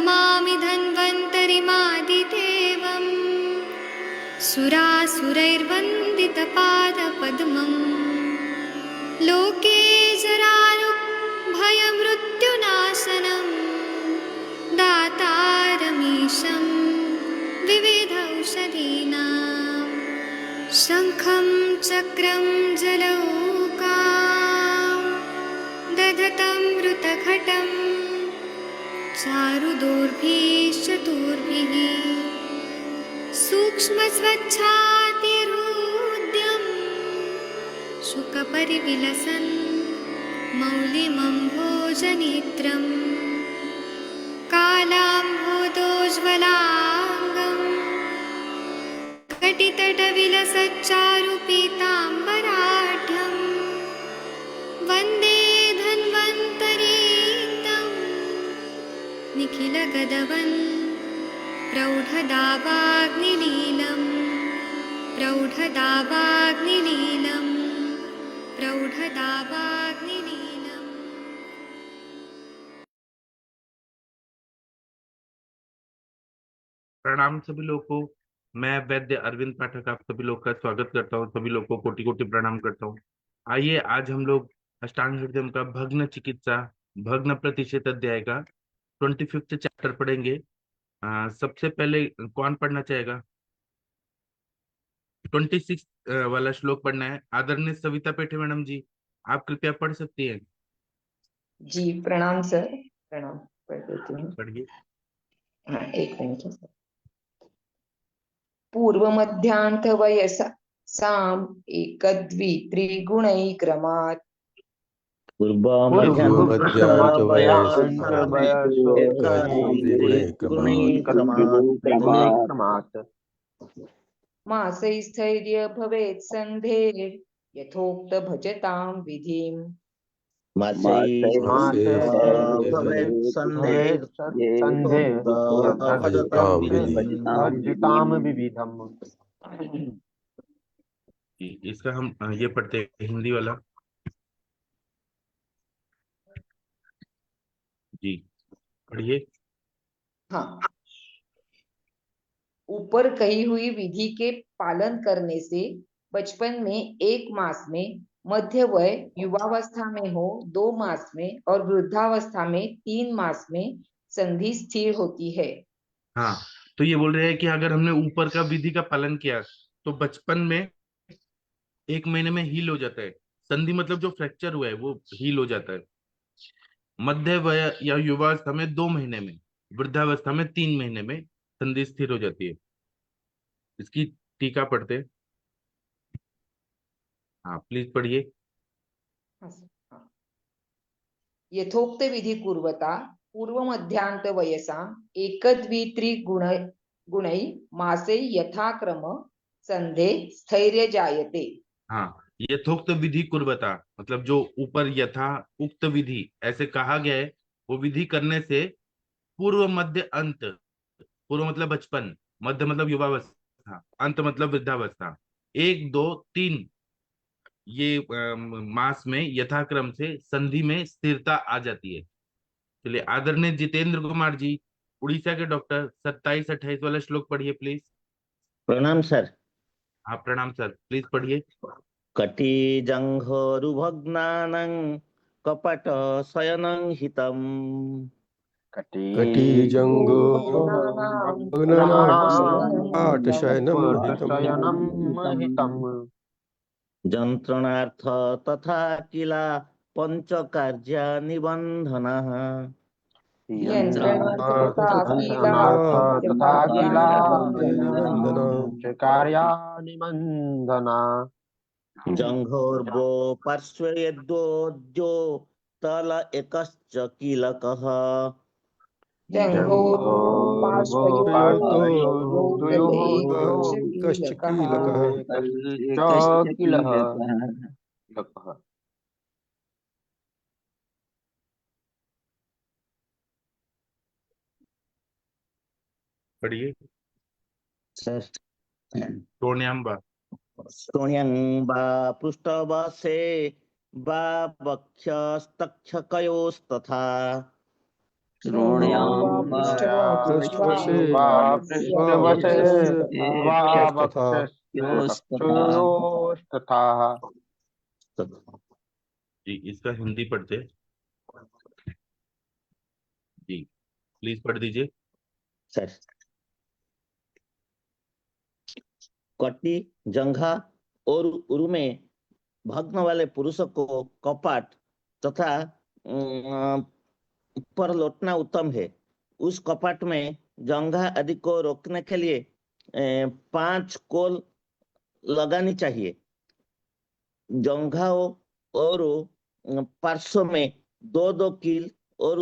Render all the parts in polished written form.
नमामि धन्वन्तरिमादिदेवम् सुरासुरैर्वन्दितपादपद्मम् लोके जरारुभयमृत्युनाशनं दातारमीशं विविधौषधीनां शङ्खं चक्रं जलौकां दधतं मृतघटं चारुदोर्भिश्चतुर्भिः सूक्ष्मस्वच्छातिरुद्यं शुकपरिविलसन् मौलिमम्भोजनेत्रं कालाम्भोदोज्ज्वलाङ्गं कटितटविलसच्चारुपीताम्बराढ्यं वन्दे धन्वन्तरीतं निखिलगदवन् प्रौढदावाग्निलीलं प्रौढदावाग्निलीलं प्रौढदावाग्निलीलम्। प्रणाम सभी लोगों को। मैं वैद्य अरविंद पाठक आप सभी लोग का स्वागत करता हूँ। सभी लोगों को कोटि कोटि प्रणाम करता हूँ। आइए आज हम लोग अष्टांग हृदय का भग्न चिकित्सा भग्न प्रतिशत अध्याय का 25th चैप्टर पढ़ेंगे। सबसे पहले कौन पढ़ना चाहेगा? 26 वाला श्लोक पढ़ना है। आदरणीय सविता पेठे मैडम जी, आप कृपया पढ़ सकती हैं? जी प्रणाम सर, प्रणाम। पढ़ देती हूँ। पढ़िए। हाँ, एक मिनट सर। पूर्व मध्यांत वयसा साम एकद्वित्रिगुणैक्रमात् मासैस्थैर्य भवेत् सन्धेर् यथोक्त भजतां विधिम्। इसका हम ये पढ़ते हैं हिंदी वाला। जी पढ़िए। हाँ, ऊपर कही हुई विधि के पालन करने से बचपन में 1 मास में, मध्य वय युवावस्था में हो 2 मास में और वृद्धावस्था में 3 मास में संधि स्थिर होती है। हाँ, तो ये बोल रहे हैं कि अगर हमने ऊपर का विधि का पालन किया तो बचपन में 1 महीने में हील हो जाता है। संधि मतलब जो फ्रैक्चर हुआ है वो हील हो जाता है। मध्य वय या युवावस्था में 2 महीने में, वृद्धावस्था में 3 महीने में संधि स्थिर हो जाती है। इसकी टीका पढ़ते हैं। हाँ प्लीज पढ़िए। यथोक्त विधि कुर्वता पूर्व मध्यांत वयसा एकद्वित्रिगुणै मासे यथाक्रम संधे स्थैर्य जायते। हाँ, यथोक्त विधि कुर्वता मतलब जो ऊपर यथा उक्त विधि ऐसे कहा गया है वो विधि करने से पूर्व मध्य अंत, पूर्व मतलब बचपन, मध्य मतलब युवावस्था, अंत मतलब वृद्धावस्था, 1 2 3 ये मास में यथाक्रम से संधि में स्थिरता आ जाती है। चलिए आदरणीय जितेंद्र कुमार जी, उड़ीसा के डॉक्टर, 27-28 वाला श्लोक पढ़िए प्लीज। प्रणाम सर। हाँ प्रणाम सर, प्लीज पढ़िए। कटिजङ्घोरुभग्नानं कपट शयनं हितम्। जन्त्रणार्थ तथा किला पंचकार्या निबन्धनः। जङ्घोर्वो पार्श्वे द्वो तल एकश्च कीलकः। पढ़िए। स्तोण्यं वा पृष्ठवसे वा वक्षस्तक्षकयोस्तथा श्रोण्यां वा पृष्ठवशे पृष्ठवशे वा वक्षस्तथा वक्षस्थयोस्तथा। जी इसका हिंदी पढ़ते हैं। जी प्लीज पढ़ दीजिए। सर, कटी, जंघा और उरु में भग्न वाले पुरुषों को कपाट तथा पर लौटना उत्तम है। उस कपाट में जंघा आदि को रोकने के लिए 5 कोल लगानी चाहिए। जंघाओं और पार्श्व में 2-2 कील और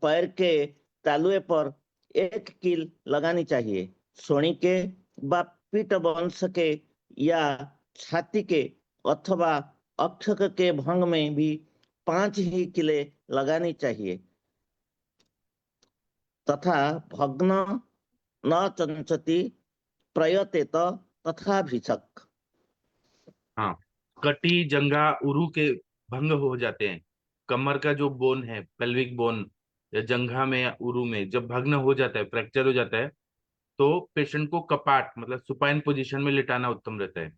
पैर के तालुए पर 1 कील लगानी चाहिए। सोनी के व पीठ वंश के या छाती के अथवा अक्षक के भंग में भी 5 ही कीले लगानी चाहिए तथा भग्न न चंचति प्रयतेत तथा भिषक। हाँ कटी जंघा उरु के भंग हो जाते हैं। कमर का जो बोन है, पेल्विक बोन या जंघा में या उरु में जब भग्न हो जाता है, फ्रैक्चर हो जाता है, तो पेशेंट को कपाट मतलब सुपाइन पोजीशन में लिटाना उत्तम रहता है।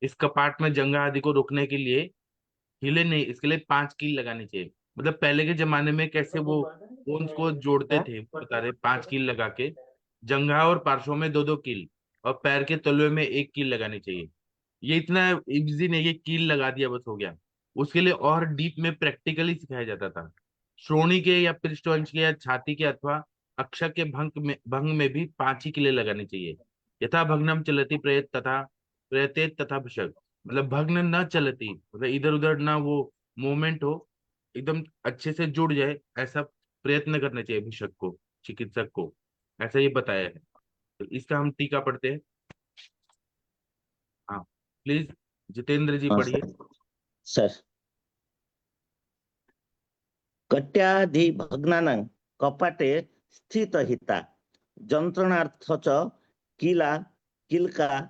इस कपाट में जंघा आदि को रोकने के लिए हिले नहीं, इसके लिए 5 कील लगानी चाहिए। मतलब पहले के जमाने में कैसे वो बोन्स को जोड़ते थे, बता रहे 5 कील लगा के, जंघा और पार्श्व में 2-2 कील और पैर के तलुए में 1 कील लगानी चाहिए। ये इतना इजी नहीं, ये कील लगा दिया बस हो गया। उसके लिए और डीप में प्रैक्टिकली सिखाया जाता था। श्रोणी के या पृष्ठवंश के या छाती के अथवा अक्षर के भंग में भी 5 ही कीले लगानी चाहिए। यथा भग्नम चलती प्रयत तथा प्रयतेत तथा भिषक। मतलब भग्न न चलती मतलब इधर उधर ना वो मूवमेंट हो, एकदम अच्छे से जुड़ जाए, ऐसा प्रयत्न करना चाहिए भिषक को, चिकित्सक को, ऐसा ये बताया है। तो इसका हम टीका पढ़ते हैं। हाँ प्लीज जितेंद्र जी पढ़िए। सर, कट्यादि भग्नानां कपाटे स्थितहिता जंत्रणार्थ च कीला कीलका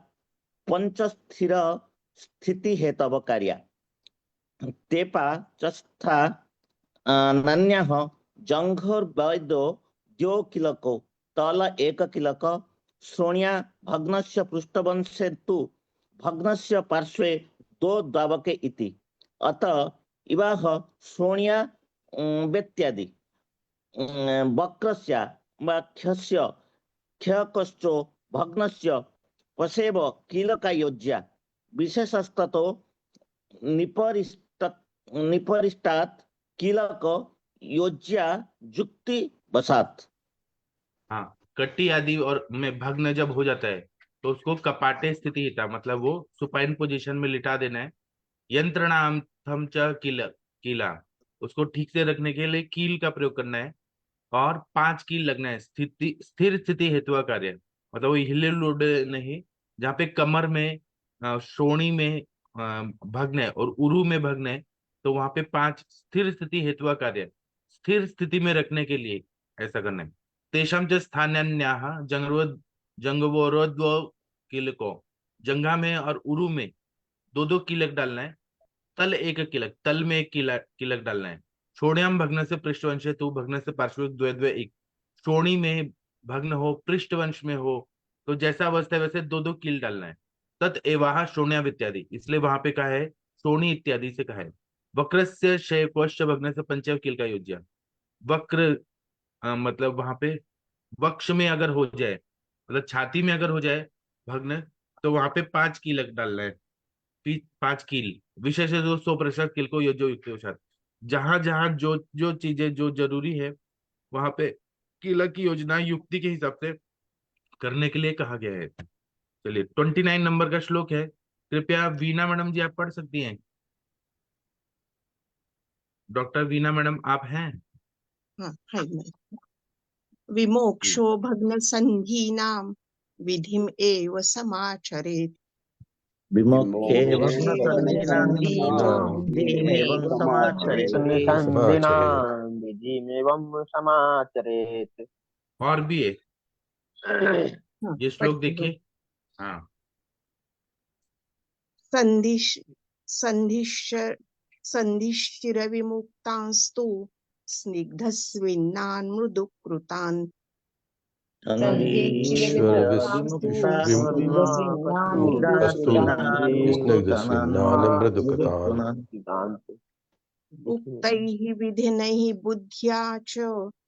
पंचस्थिर स्थिति हेतव कार्या तेपा चस्था नान्यः जंघोर वैद्यो द्यो कीलको तल 1 कीलक श्रोण्या भग्नस्य पृष्ठवंशे तु भग्नस्य पार्श्वे 2 द्वावके इति अत इवाह श्रोण्या व्यत्यादि वक्रस्य वा ख्यस्य ख्यकश्चो भग्नस्य पशेव कीलका योज्या विशेषस्ततो निपरिष्टात् कीलक योज्या जुक्ति वसात। हाँ कट्टी आदि और में भग्न जब हो जाता है तो उसको कपाटे स्थिति हिता मतलब वो सुपाइन पोजीशन में लिटा देना है। यंत्रणाम थम च कीला उसको ठीक से रखने के लिए कील का प्रयोग करना है और 5 कील लगना है। स्थिर स्थिति हेतु कार्य मतलब वो हिले लुड़े नहीं। जहाँ पे कमर में श्रोणी में भग्न है और उरु में भग्न है, तो वहां पे 5 स्थिर स्थिति हेतु कार्य, स्थिर स्थिति में रखने के लिए ऐसा करना है। तेषाम च स्थान्यान्याः जंगवोरोद्वो कीलको जंघा में और उरु में 2-2 कीलक डालना है। तल 1 कीलक तल में 1 कीलक डालना है। छोड़्याम भग्न से पृष्ठवंश तू भग्न से पार्श्व द्वे द्वे 1। श्रोणी में भग्न हो पृष्ठवंश में हो तो जैसा अवस्था है वैसे 2-2 कील डालना है। तत् एवाह श्रोण्याम इत्यादि, इसलिए वहां पे कहा है श्रोणी इत्यादि से कहा है। वक्रस्य शैकोश्च भग्न से पंचम कील का योज्य। वक्र मतलब वहां पे वक्ष में अगर हो जाए मतलब छाती में अगर हो जाए भग्न, तो वहां पे 5 कीलक डालना है। 5 कील विशेष 100% कील को योज्य युक्त के साथ। जहां जहां जो जो चीजें जो जरूरी है वहां पे कीलक की योजना युक्ति के हिसाब से करने के लिए कहा गया है। चलिए 29 नंबर का श्लोक है, कृपया वीना मैडम जी आप पढ़ सकती हैं। डॉक्टर वीना मैडम आप हैं? हाँ, है मैं। विमोक्षो भग्नसन्धीनां विधिम् एव समाचरेत्। विमुखे भग्न भग्नसन्धीनां धीमेवं समाचरेत्। संधिनां विधिमेवं समाचरेत्। और भी है, हाँ, ये श्लोक पढ़ती हूँ। देखिए। हाँ संधिश संधिश्च संधिश्चिरविमुक्तांस्तु स्निग्धस्विन्नान् मृदुकृतान् उक्तैः विधिनैः बुद्ध्या च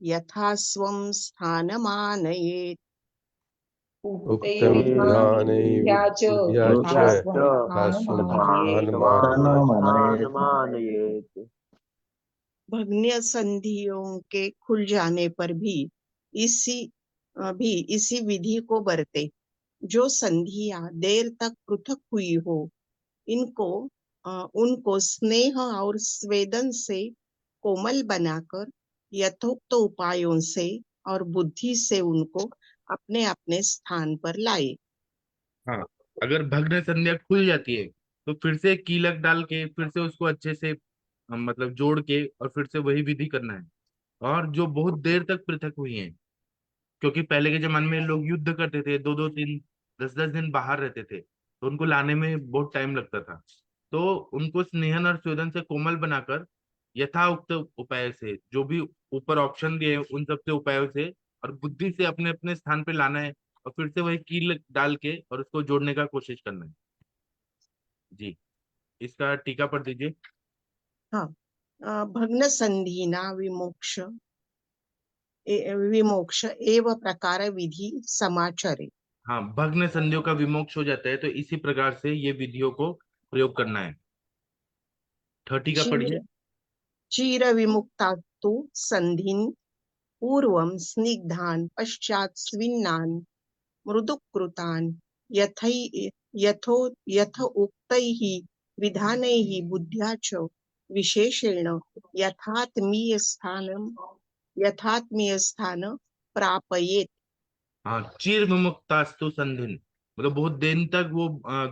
यथा स्वं स्थानमानयेत् भग्न संधियों के खुल जाने पर भी इसी विधि को बरते। जो संधियां देर तक पृथक हुई हो उनको स्नेह और स्वेदन से कोमल बनाकर यथोक्त उपायों से और बुद्धि से उनको अपने अपने स्थान पर लाए। हाँ, अगर भग्न संध्या खुल जाती है तो फिर से कीलक डाल के फिर से उसको अच्छे से मतलब जोड़ के और फिर से वही विधि करना है। और जो बहुत देर तक पृथक हुई हैं, क्योंकि पहले के जमाने में लोग युद्ध करते थे, 2-2 3 10-10 दिन बाहर रहते थे, तो उनको लाने में बहुत टाइम लगता था। तो उनको स्नेहन और स्वेदन से कोमल बनाकर यथाउक्त उपाय से, जो भी ऊपर ऑप्शन दिए हैं, उन सब से उपायों से और बुद्धि से अपने अपने स्थान पे लाना है और फिर से वही कील डाल के और उसको जोड़ने का कोशिश करना है। जी, इसका टीका पढ़ दीजिए। हाँ, भग्न संधिना विमोक्ष एव प्रकार विधि समाचरे। हाँ, भग्न संधियों का विमोक्ष हो जाता है, तो इसी प्रकार से ये विधियों को प्रयोग करना है। 30 का पढ़िए। चीर विमुक्ता तो संधिन पूर्वं स्निग्धान पश्चात स्विन्नान मृदुकृतान यथ उक्तैः विधानैः बुद्ध्या च विशेषेण यथात्मीय स्थान प्रापयेत्। हाँ, चिर विमुक्तास्तु संधिन, मतलब बहुत दिन तक वो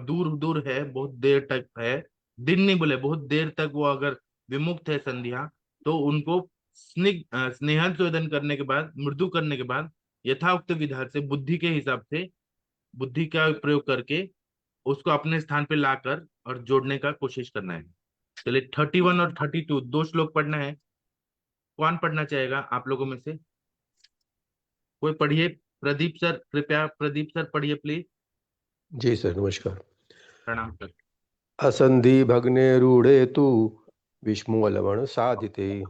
दूर दूर है, बहुत देर तक है। दिन नहीं बोले, बहुत देर तक वो अगर विमुक्त है संध्या, तो उनको स्नेहन शोधन करने के बाद, मृदु करने के बाद यथाउक्त विधान से बुद्धि के हिसाब से, बुद्धि का प्रयोग करके उसको अपने स्थान पे लाकर और जोड़ने का कोशिश करना है। चलिए 31 और 32 दो श्लोक पढ़ना है। कौन पढ़ना चाहेगा आप लोगों में से? कोई पढ़िए। प्रदीप सर, कृपया प्रदीप सर पढ़िए प्लीज। जी सर, नमस्कार। प्रणाम सर। असंधि भग्ने रूढ़े तु विष्णु लवण साधिते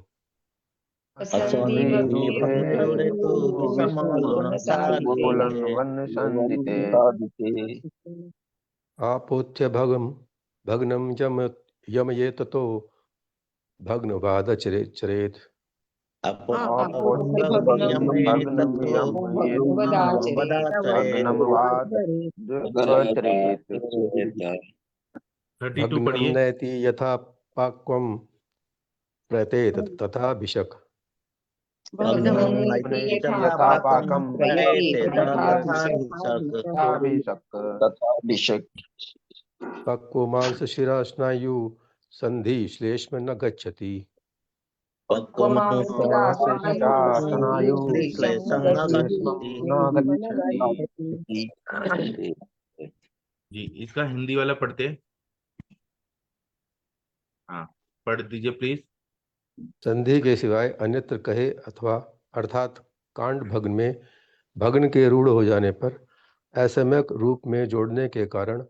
आपोत्य भग्नम यमये ततो भग्नवाद चरेत। भग्नं नयति यथा पाक्वं प्रयतेत तथा भिषक्। पक्वो मांस शिरा स्नायु संधि श्लेष्म न गच्छति। जी, इसका हिंदी वाला पढ़ते हैं। हाँ, पढ़ दीजिए प्लीज। संधि के सिवाय अन्यत्र कहे अथवा अर्थात कांड भग्न में भग्न के रूढ़ हो जाने पर असम्यक रूप में जोड़ने के कारण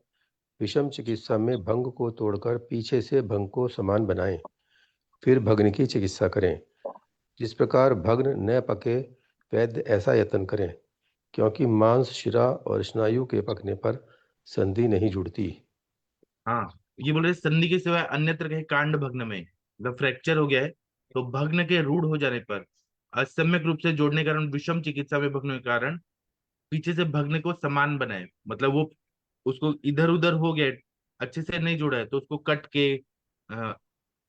विषम चिकित्सा में भंग को तोड़कर पीछे से भंग को समान बनाएं, फिर भग्न की चिकित्सा करें। जिस प्रकार भग्न न पके वैद्य ऐसा यत्न करें, क्योंकि मांस शिरा और स्नायु के पकने पर संधि नहीं जुड़ती। हाँ, ये बोल रहे संधि के सिवाय अन्यत्र कहे कांड भग्न में, जब फ्रैक्चर हो गया है तो भग्न के रूढ़ हो जाने पर असम्यक रूप से जोड़ने के कारण, विषम चिकित्सा में भग्न के कारण पीछे से भग्न को समान बनाए, मतलब वो उसको इधर उधर हो गया, अच्छे से नहीं जोड़ा है, तो उसको कट के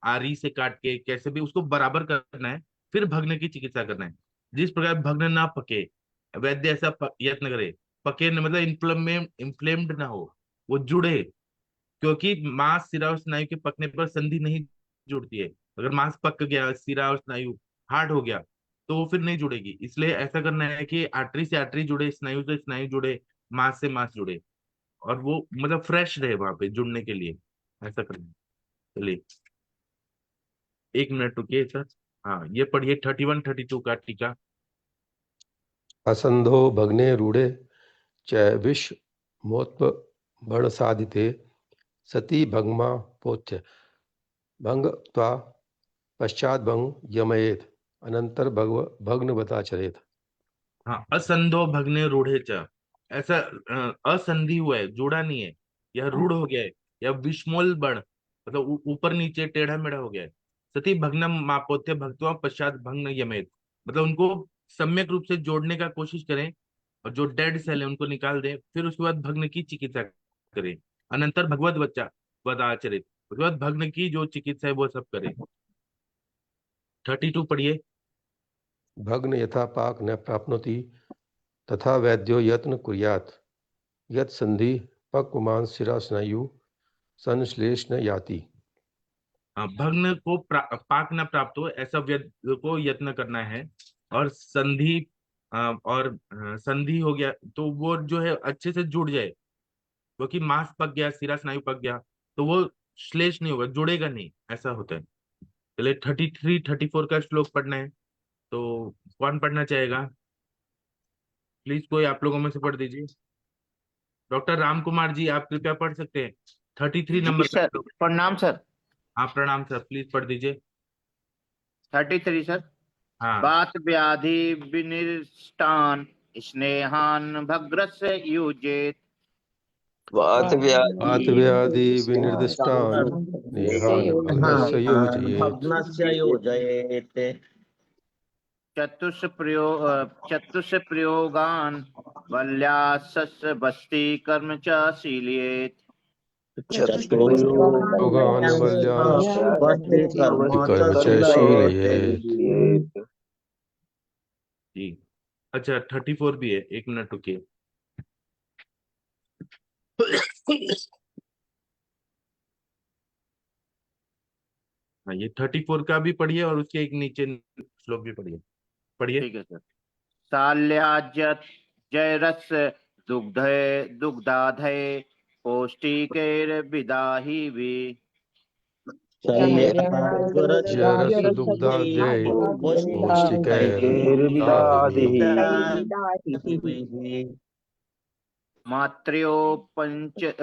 आरी से काट के कैसे भी उसको बराबर करना है, फिर भग्न की चिकित्सा करना है। जिस प्रकार भग्न ना पके, वैद्य ऐसा यत्न करे, पके न मतलब इन्फ्लेम्ड ना हो, वो जुड़े, क्योंकि मांस सिरा और स्नायु के पकने पर संधि नहीं जुड़ती है। अगर मांस पक गया, सिरा और स्नायु हार्ड हो गया, तो वो फिर नहीं जुड़ेगी। इसलिए ऐसा करना है कि आर्टरी से आर्टरी जुड़े, स्नायु से स्नायु जुड़े, मांस से मांस जुड़े, और वो मतलब फ्रेश रहे वहां पे जुड़ने के लिए, ऐसा करना है। चलिए 1 मिनट रुकिए सर। हाँ, ये पढ़िए 31 32 का टीका। असंधो भग्ने रूढ़े च विषमोत्प बण साधिते सती भग्मा पोथ्य भंग त्वा पश्चात भंग यमयेत अनंतर भग्न बताचरेत। हाँ, असंधो भग्ने रूढ़े च, ऐसा असंधि हुआ है, जुड़ा नहीं है, यह रूढ़ हो गया है, या विषमोल बण मतलब ऊपर नीचे टेढ़ा मेढ़ा हो गया है। सती भग्नम मापोत्य भक्तवा पश्चात भग्न यमेत, मतलब उनको सम्यक रूप से जोड़ने का कोशिश करें, और जो डेड सेल है उनको निकाल दें, फिर उसके बाद भग्न की चिकित्सा करें। अनंतर भगवत बच्चा वदाचरित, उसके बाद भग्न की जो चिकित्सा है वो सब करें। 32 पढ़िए। भग्न यथा पाक न प्राप्नोति तथा वैद्यो यत्न कुर्यात् यत् संधि पक्वमान शिरा स्नायु संश्लेष न याति। भग्न को पाक न प्राप्त हो ऐसा व्यक्ति को यत्न करना है, और संधि और संधि हो गया तो वो जो है अच्छे से जुड़ जाए, क्योंकि मांस पक गया, सिरा स्नायु पक गया, तो वो श्लेष नहीं होगा, जुड़ेगा नहीं, ऐसा होता है। चलिए 33 34 का श्लोक पढ़ना है, तो कौन पढ़ना चाहेगा? प्लीज कोई आप लोगों में से पढ़ दीजिए। डॉक्टर राम कुमार जी, आप कृपया पढ़ सकते हैं 33 जी नंबर का सर, श्लोक। प्रणाम सर। हाँ प्रणाम सर, प्लीज पढ़ दीजिए। 33 सर। हाँ बात व्याधि विनिष्टान स्नेहान भग्रस्य युजेत। वात वात व्याधि विनिर्दिष्टान् नेहान् भग्नस्य योजयेत्। भग्नस्य योजयेत्। चतुष्प्रयोगान वल्यासस्य बस्ति कर्म च शीलयेत्। योगान् वल्याश्च वस्ति कर्म कर्म च च शीलयेत्। शीलयेत्। जी। अच्छा 34 भी है, एक मिनट रुकिए। हाँ, ये 34 का भी पढ़िए और उसके एक नीचे श्लोक भी पढ़िए। पढ़िए। ठीक है सर। शाल्याज्य जयरस दुग्धाधय पौष्टिकैर्विदाहि वि। जरस दुग्धाद्यै पौष्टिकैर्दाहिभिः। मात्र्यो पंचरेद्रग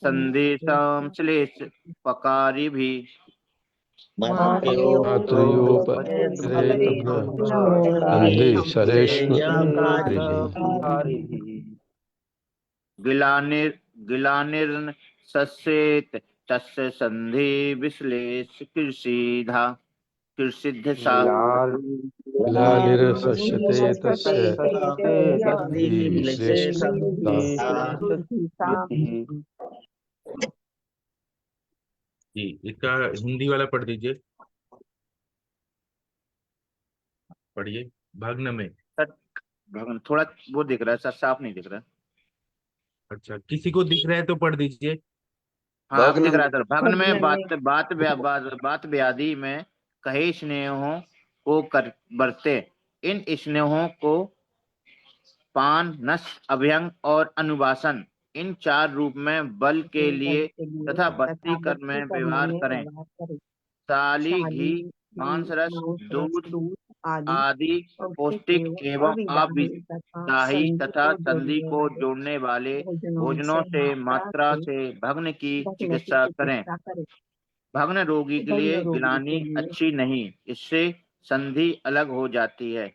संदेशम श्लेष पकारी भी। मातृयोपरेतभ्य सन्धि सरेष्णुरिधि। गिलानिर्न सस्येत तस्य संधि विश्लेष कृषिधा कृषिध सा। ग्लानिर्सस्यते तस्य सन्धि विश्लेषता। जी, इसका हिंदी वाला पढ़ दीजिए। पढ़िए भग्न में। सर भगवान थोड़ा वो दिख रहा है सर, साफ नहीं दिख रहा। अच्छा, किसी को दिख रहा है तो पढ़ दीजिए। हाँ अब दिख रहा है सर। भग्न में बात व्याधि में कहे स्नेहों को कर बरते। इन स्नेहों को पान नस अभ्यंग और अनुवासन, इन चार रूप में बल के लिए तथा बस्ती कर्म में व्यवहार करें। साली घी मांस रस दूध आदि पौष्टिक एवं अविदाही तथा संधि को जोड़ने वाले भोजनों से मात्रा से भग्न की चिकित्सा करें। भग्न रोगी के लिए गिलानी अच्छी नहीं, इससे संधि अलग हो जाती है।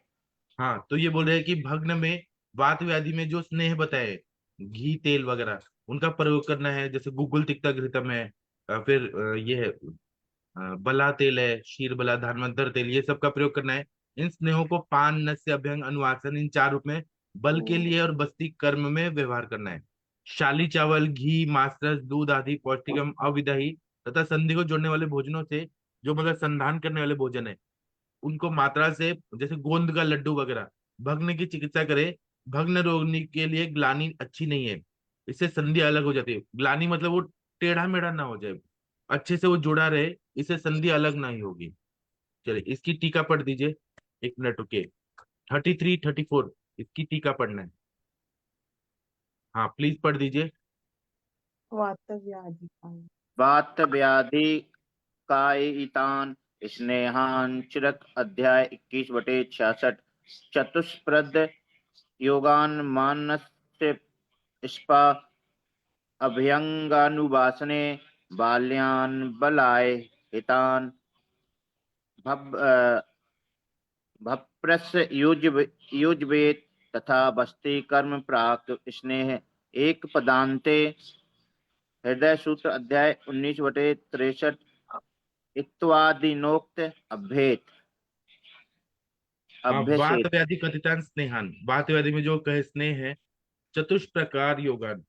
हाँ, तो ये बोल रहे हैं कि भग्न में वात व्याधि में जो स्नेह बताए, घी तेल वगैरह, उनका प्रयोग करना है, जैसे गुग्गुल तिक्ता घृतम है, फिर ये है बला तेल है, क्षीर बला धान्वंतर तेल, ये सब का प्रयोग करना है। इन स्नेहों को पान नस्य अभ्यंग अनुवासन, इन चार रूप में बल के लिए और बस्ती कर्म में व्यवहार करना है। शाली चावल घी मांसरस दूध आदि पौष्टिकम अविदही तथा संधि को जोड़ने वाले भोजनों से, जो मतलब संधान करने वाले भोजन है, उनको मात्रा से, जैसे गोंद का लड्डू वगैरह, भग्न की चिकित्सा करे। भग्न रोगी के लिए ग्लानी अच्छी नहीं है, इससे संधि अलग हो जाती है। ग्लानी मतलब वो टेढ़ा मेढ़ा ना हो जाए, अच्छे से वो जुड़ा रहे, इससे संधि अलग नहीं होगी। चलिए इसकी टीका पढ़ दीजिए, एक मिनट रुकिए। 33 34 इसकी टीका पढ़ना है। हाँ प्लीज पढ़ दीजिए। वात व्याधि कायितान स्नेहान चिरक अध्याय 21/66 चतुष्प्रद योगान मानस्य स्पा अभ्यंगानुवासने बाल्यान बलाय हितान भप्रस युजवेत तथा बस्ती कर्म प्राक स्नेह एक पदांते हृदय सूत्र अध्याय 19/63 इत्वादिनोक्त अभ्येत वात अभ्यसेत। व्याधि कथितान स्नेहान, वात व्याधि में जो कहे स्नेह है। चतुष्प्रकार योगान,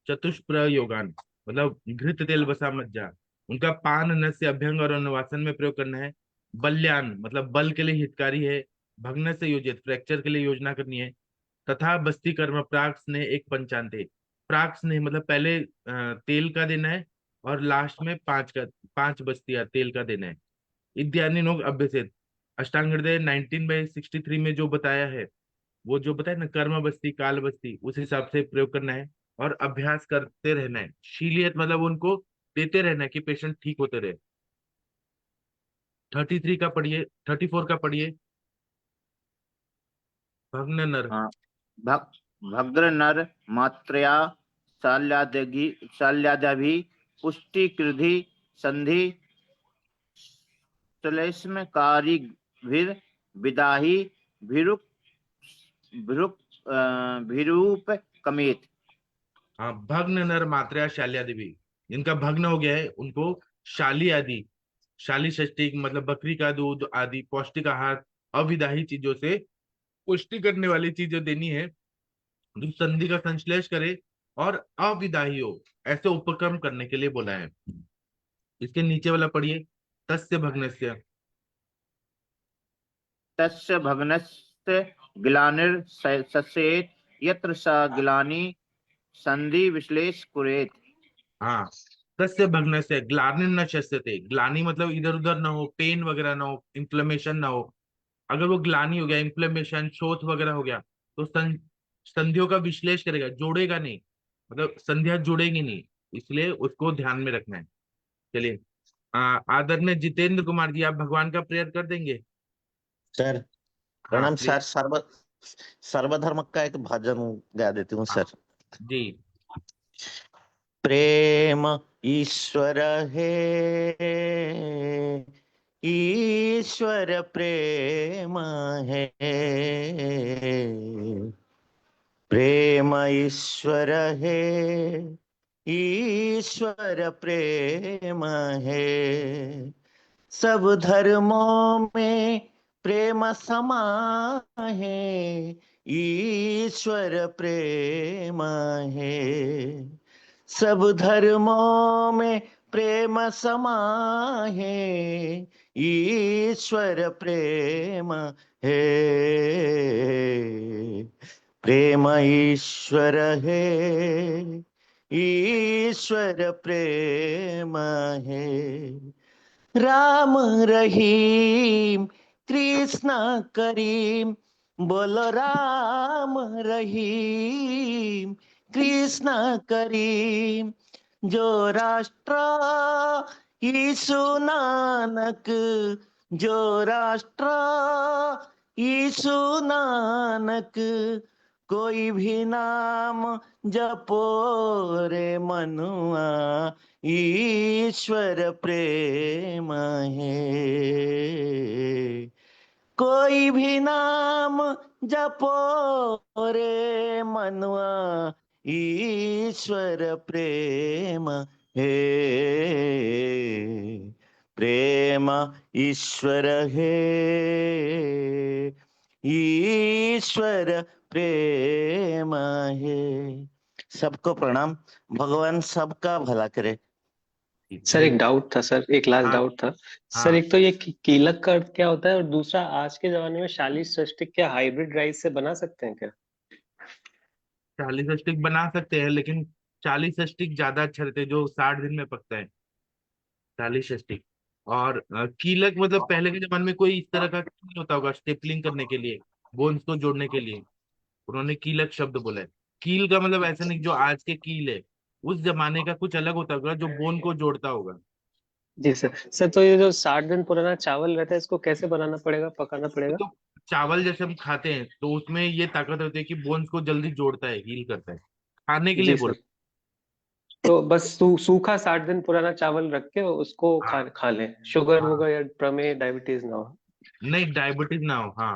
चतुष्प्र योगान मतलब घृत तेल वसा मज्जा, उनका पान नस्य अभ्यंग और अनुवासन में प्रयोग करना है। बल्यान मतलब बल के लिए हितकारी है। भग्न से योजित फ्रैक्चर के लिए योजना करनी है। तथा बस्ती कर्म प्राक स्नेह एक पंचांते, प्राक स्नेह मतलब पहले तेल का देना है और लास्ट में 5 बस्तियां तेल का देना है। इत्यादि नोक अभ्यसित, अष्टांग हृदय 19/63 में जो बताया है, वो जो बताया ना, कर्म बस्ती काल बस्ती, उस हिसाब से प्रयोग करना है और अभ्यास करते रहना है। शीलियत मतलब उनको देते रहना है कि पेशेंट ठीक होते रहे। 33 का पढ़िए, 34 का पढ़िए। भग्न नर। हाँ, भग्र नर मात्रया शाल्यादभि पुष्टि कृधि संधि श्लेष्म कारिभिर विदाही भिरुक भिरुक भिरूप कमेत। हाँ, भग्न नर मात्रा शाल्या देवी, जिनका भग्न हो गया है उनको शाली आदि, शाली षष्ठी मतलब बकरी का दूध आदि पौष्टिक आहार अविदाही चीजों से पुष्टि करने वाली चीजें देनी है। जो संधि का संश्लेष करे और अविदाही हो, ऐसे उपक्रम करने के लिए बोला है। इसके नीचे वाला पढ़िए, तस्य भग्नस्य। तस्य भग्नस्य ग्लानिर सस्येत यत्र सा ग्लानि संधि विश्लेष कुरेत। हाँ, तस्य भग्नस्य ग्लानि न शस्यते, ग्लानि मतलब इधर उधर ना हो, पेन वगैरह ना हो, इन्फ्लेमेशन ना हो। अगर वो ग्लानि हो गया, इन्फ्लेमेशन शोथ वगैरह हो गया, तो संधियों का विश्लेष करेगा, जोड़ेगा नहीं, मतलब संधियां जुड़ेगी नहीं, इसलिए उसको ध्यान में रखना है। चलिए, आदरणीय जितेंद्र कुमार जी, आप भगवान का प्रेयर कर देंगे। सर हाँ प्रणाम प्लीज। सर। सर्वधर्म का एक भजन गा देती हूँ हाँ सर। जी। प्रेम ईश्वर है, ईश्वर प्रेम है। प्रेम ईश्वर है, ईश्वर प्रेम है। सब धर्मों में प्रेम समा है, ईश्वर प्रेम है। सब धर्मों में प्रेम समा है, ईश्वर प्रेम है। प्रेम ईश्वर है, ईश्वर प्रेम है। राम रहीम कृष्ण करीम, बोलो राम रहीम कृष्ण करीम। जो राष्ट्र यीशु नानक, जो राष्ट्र यीशु नानक। कोई भी नाम जपो रे मनुआ, ईश्वर प्रेम है। कोई भी नाम जपो रे मनुआ, ईश्वर प्रेम है। प्रेम ईश्वर है, ईश्वर प्रेम है। सबको प्रणाम। भगवान सबका भला करे। सर एक डाउट था सर, एक लास्ट हाँ डाउट था सर। हाँ, एक तो ये कीलक का अर्थ क्या होता है, और दूसरा आज के जमाने में शाली सृष्टिक क्या हाइब्रिड राइस से बना सकते हैं क्या? 40 स्टिक बना सकते हैं, लेकिन 40 स्टिक ज्यादा अच्छा रहते हैं, जो 60 दिन में पकता है। 40 स्टिक। और कीलक मतलब पहले के जमाने में कोई इस तरह का नहीं होता होगा स्टेपलिंग करने के लिए, बोन्स को जोड़ने के लिए, उन्होंने कीलक शब्द बोला है। कील का मतलब ऐसा नहीं जो आज के कील है, उस जमाने का कुछ अलग होता होगा जो बोन को जोड़ता होगा। जी सर। सर तो ये जो 60 दिन पुराना चावल रहता है इसको कैसे बनाना पड़ेगा, पकाना पड़ेगा? तो चावल जैसे हम खाते हैं तो उसमें ये ताकत होती है कि बोन्स को जल्दी जोड़ता है, हील करता है, खाने के लिए जी बोल। सर। तो बस सूखा 60 दिन पुराना चावल रख के उसको हाँ खा लें, शुगर हाँ, वुगर या प्रमेय डायबिटीज ना हो। नहीं डायबिटीज ना हो, हाँ।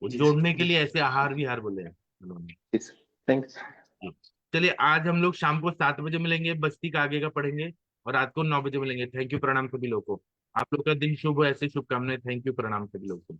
वो जी जोड़ने के सर। लिए ऐसे आहार विहार बोले हैं उन्होंने। जी सर। Thank you. जी। चलिए आज हम लोग शाम को 7 बजे मिलेंगे, बस्ती का आगे का पढ़ेंगे, और रात को 9 बजे मिलेंगे। थैंक यू, प्रणाम सभी लोगों को। आप लोग का दिन शुभ हो, ऐसे शुभकामनाएं। थैंक यू, प्रणाम सभी लोगों को।